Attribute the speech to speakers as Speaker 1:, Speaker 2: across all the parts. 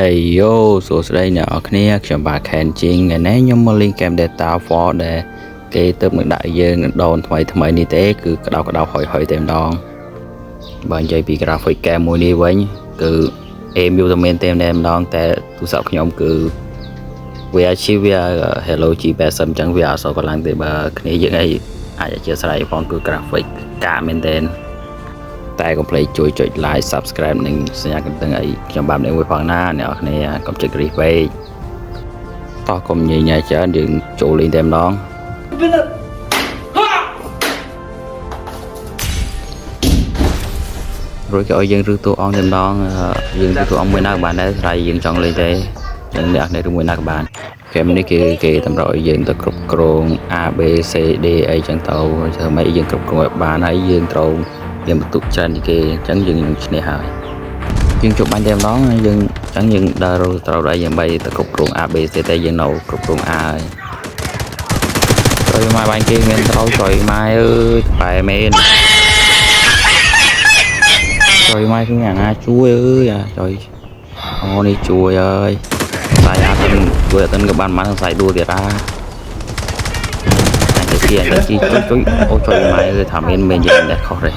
Speaker 1: Hey yo, số đây nè, kiaខ្ញុំបាទ Ken ជាងថ្ងៃនេះខ្ញុំមកលេង game Data 4 ដែលគេទៅមកដាក់យើងដូនថ្មីនេះទេគឺក្តៅហុយតែម្ដងបើនិយាយពី graphic game មួយនេះវិញគឺអេមយូតែមែនតែម្ដងតែទូរស័ព្ទខ្ញុំគឺវាជាវា Hello G80 អញ្ចឹងវាអត់សូវកម្លាំងទេបើគ្នាយើងអីអាចអធិស្ឋានផងគឺ graphic កាមែនតែតែកុំភ្លេចជួយចុច like subscribe និងសញ្ញាកណ្ដឹងឲ្យខ្ញុំបានមួយផងណាអ្នកនរគ្នាកុំចុចគ្រីសពេកតោះកុំញញែច្រើនយើងចូលលេងតែម្ដងរួចក៏ឲ្យយើងរឺតួអង្គតែម្ដងយើងរឺតួអង្គមួយណាក៏បានដែរស្រ័យយើងចង់លេងទេចឹងអ្នកនរគ្នាមួយណាក៏បានហ្គេមនេះគេតម្រូវឲ្យយើងទៅគ្រប់គ្រង A B C D អីចឹងទៅធ្វើម៉េចយើងគ្រប់គ្រងឲ្យបានហើយយើងត្រូវមានបន្ទុកច្រើនជាងគេអញ្ចឹងយើងនឹងឈ្នះហើយយើងជួបបាញ់តែម្ដងយើងអញ្ចឹងយើងដើរត្រូវដែរយ៉ាងបីទៅគ្រប់គ្រង A B C តែយើងនៅគ្រប់គ្រង A ហើយត្រូវមកបាញ់គេមានត្រូវជួយម៉ែអើយបែមែនជួយម៉ែគឺយ៉ាងណាជួយអើយជួយអូនេះជួយអើយតែអាទិនជួយអាទិនក៏បានសង្ស័យដួលទៀតអាជាជួយអូជួយម៉ែគឺថាមានយ៉ាងនេះខុសទេ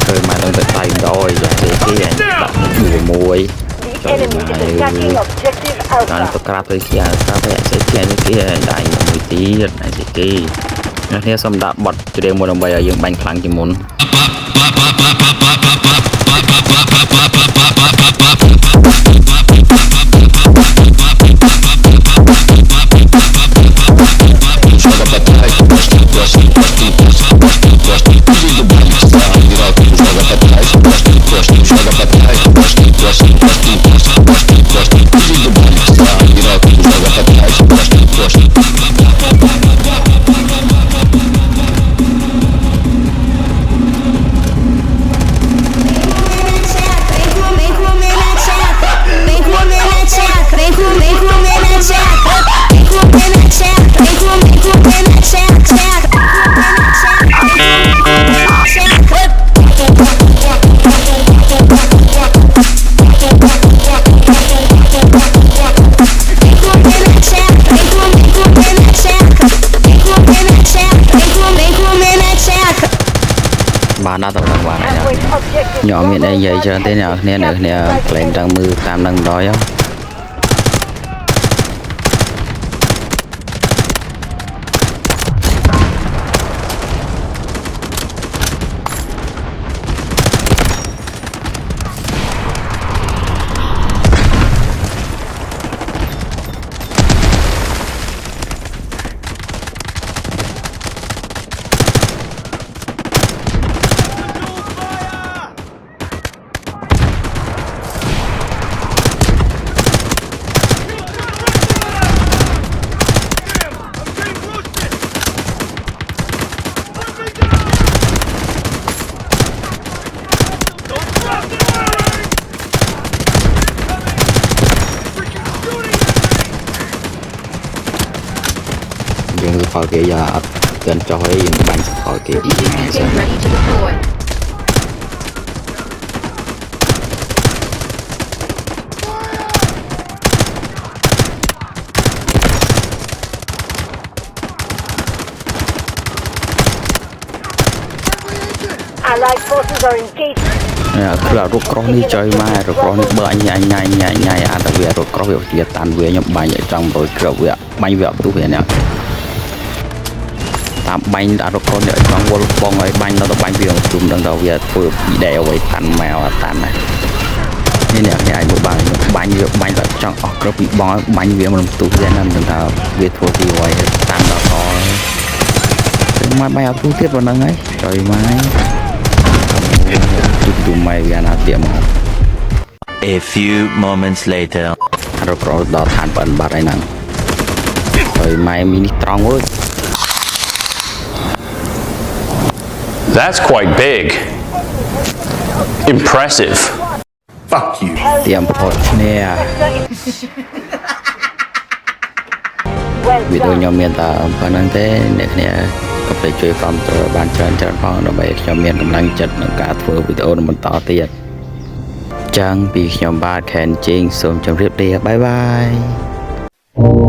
Speaker 1: chơi mà đang tay đôi rồi thì cái đặt một chơi mà nó tập ra tới kia ra tới sẽ kia như kia đại một tí này thì kia nó theo xong đã bật cho đêm một đồng bày ở dương bánh phẳng chỉ muốn bạn đã tập được bạn này nhỏ miệng đây vậy cho thế nào nè lên trang mưa tam đằng đó á khỏi kia giờ gần cho ấy bánh khỏi kia cứ là rút cross đi chơi mai rồi cross đi bơi anh nhảy à đặc biệt rồi cross việc tàn về nhập bài ở trong rồi kiểu việc bánh việc tu về nè bánh đã được con để trong vô bong ấy bánh nó bánh viền chùm đằng đầu về vừa bị đèo với tàn mèo tàn này như nè này một bánh là trong nó bị bó bánh viền một tụ ra năm đằng đầu việt thua thì ngoài tàn đó có mai bay tu tiếp vào nâng ấy trời mai chụp mày về nào tiệm
Speaker 2: A few moments later
Speaker 1: rồi có đó than bẩn bát này nằng trời mai mini strong ơi.
Speaker 3: That's quite big. Impressive.
Speaker 4: Fuck you.
Speaker 1: Tiệm phốt nè. Video nhóm miền ta phần năng thế nè có thể chơi from từ bàn chân phongដើម្បីខ្ញុំមានកម្លាំងចិត្តក្នុងការធ្វើវីដេអូបន្តទៀត ចឹងពីខ្ញុំបាទខែនជេងសូមជម្រាបលាបាយបាយ